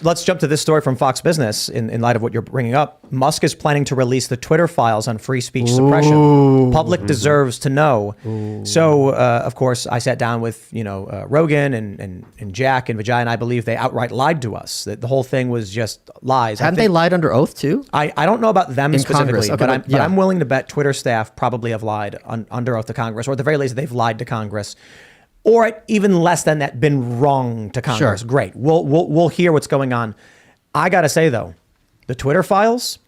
let's jump to this story from Fox Business in light of what you're bringing up. Musk is planning to release the Twitter files on free speech suppression. Public deserves to know. So, of course, I sat down with Rogan and Jack and Vijay, and I believe they outright lied to us. That the whole thing was just lies. Hadn't they lied under oath too? I don't know about them specifically, okay, but I'm willing to bet Twitter staff probably have lied under oath to Congress, or at the very least, they've lied to Congress. Or even less than that, been wrong to Congress. Sure. Great. We'll hear what's going on. I got to say, though, the Twitter files,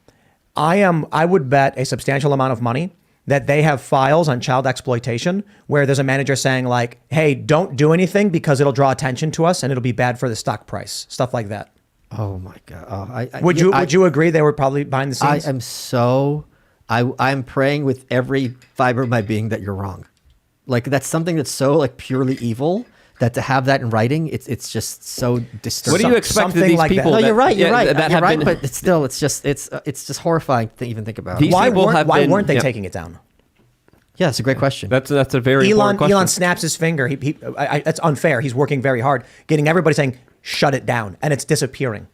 I would bet a substantial amount of money that they have files on child exploitation where there's a manager saying like, hey, don't do anything because it'll draw attention to us and it'll be bad for the stock price. Stuff like that. Oh, my God. Would you agree they were probably behind the scenes? I'm praying with every fiber of my being that you're wrong. Like, that's something that's so like purely evil that to have that in writing, it's just so disturbing. What do you expect of these like people? No, you're right. You're right. That You're right. been, But it's just horrifying to even think about. Why weren't they taking it down? Yeah, that's a great question. That's a very important question. Elon snaps his finger. That's unfair. He's working very hard, getting everybody saying, shut it down. And it's disappearing.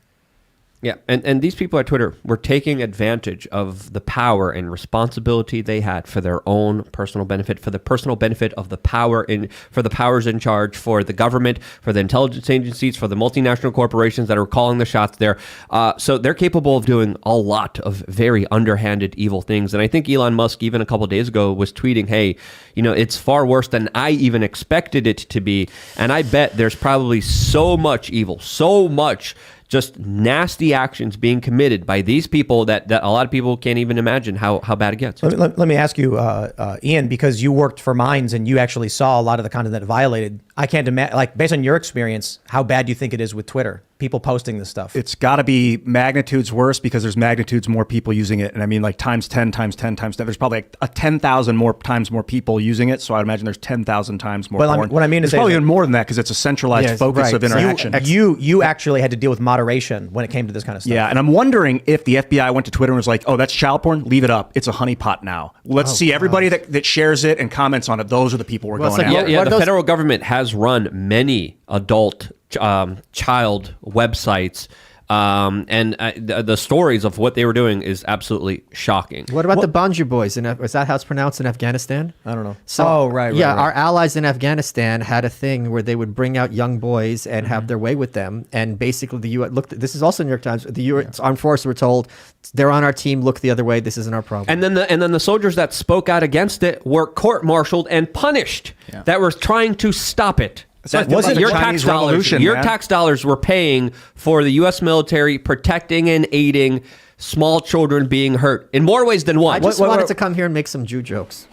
Yeah, and these people at Twitter were taking advantage of the power and responsibility they had for their own personal benefit, for the personal benefit of the for the powers in charge, for the government, for the intelligence agencies, for the multinational corporations that are calling the shots there. So they're capable of doing a lot of very underhanded, evil things. And I think Elon Musk, even a couple of days ago, was tweeting, hey, it's far worse than I even expected it to be. And I bet there's probably so much evil, so much just nasty actions being committed by these people that a lot of people can't even imagine how bad it gets. Let me ask you, Ian, because you worked for Minds and you actually saw a lot of the content that violated. I can't imagine, like, based on your experience, how bad do you think it is with Twitter? People posting this stuff. It's got to be magnitudes worse because there's magnitudes more people using it. And I mean, like times 10, times 10, times 10. There's probably like a 10,000 more times more people using it. So I'd imagine there's 10,000 times more. Well, what I mean is there's probably even more than that because it's a centralized focus of interaction. You actually had to deal with moderation when it came to this kind of stuff. Yeah, and I'm wondering if the FBI went to Twitter and was like, oh, that's child porn? Leave it up. It's a honeypot now. Let's see everybody that shares it and comments on it. Those are the people we're going after. Yeah, the federal government has run many adult child websites, and the stories of what they were doing is absolutely shocking. What about the Banju boys? Is that how it's pronounced in Afghanistan? I don't know. So, right. Our allies in Afghanistan had a thing where they would bring out young boys and have their way with them. And basically, the U.S. look. This is also New York Times. The U.S. Armed Forces were told they're on our team. Look the other way. This isn't our problem. And then the soldiers that spoke out against it were court-martialed and punished. Yeah. That were trying to stop it. Was your tax dollars? Your tax dollars were paying for the U.S. military protecting and aiding small children being hurt in more ways than one. I just wanted to come here and make some Jew jokes.